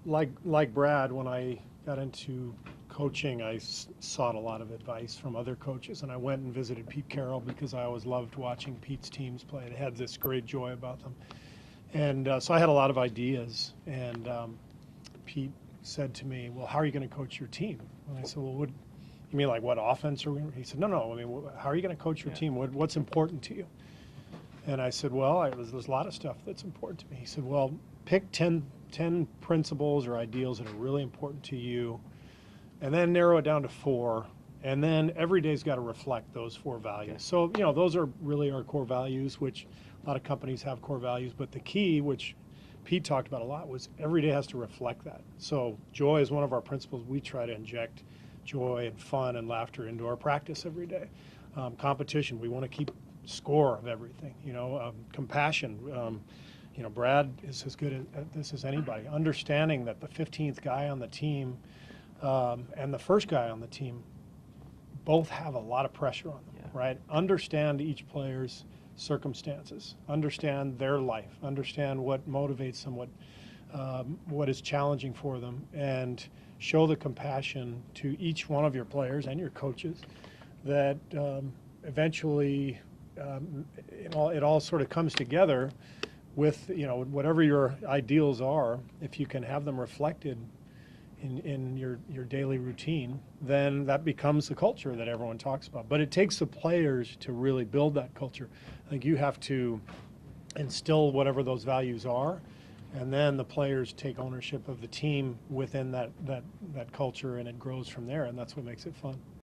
like Brad, when I got into coaching, I sought a lot of advice from other coaches, and I went and visited Pete Carroll because I always loved watching Pete's teams play. They had this great joy about them, and so I had a lot of ideas. And Pete said to me, "Well, how are you going to coach your team?" And I said, "Well, what you mean, like what offense are we?" He said, "No. I mean, how are you going to coach your team? What's important to you?" And I said, "Well, there's a lot of stuff that's important to me." He said, "Well, pick 10 principles or ideals that are really important to you, and then narrow it down to 4, and then every day's got to reflect those 4 values." Okay. So, those are really our core values, which a lot of companies have core values, but the key, which Pete talked about a lot, was every day has to reflect that. So joy is one of our principles. We try to inject joy and fun and laughter into our practice every day. Competition, we want to keep score of everything. Compassion. Brad is as good at this as anybody. Understanding that the 15th guy on the team and the first guy on the team both have a lot of pressure on them, right? Understand each player's circumstances, understand their life, understand what motivates them, what is challenging for them, and show the compassion to each one of your players and your coaches that eventually it all sort of comes together with whatever your ideals are. If you can have them reflected in your daily routine, then that becomes the culture that everyone talks about. But it takes the players to really build that culture. I think you have to instill whatever those values are, and then the players take ownership of the team within that culture, and it grows from there, and that's what makes it fun.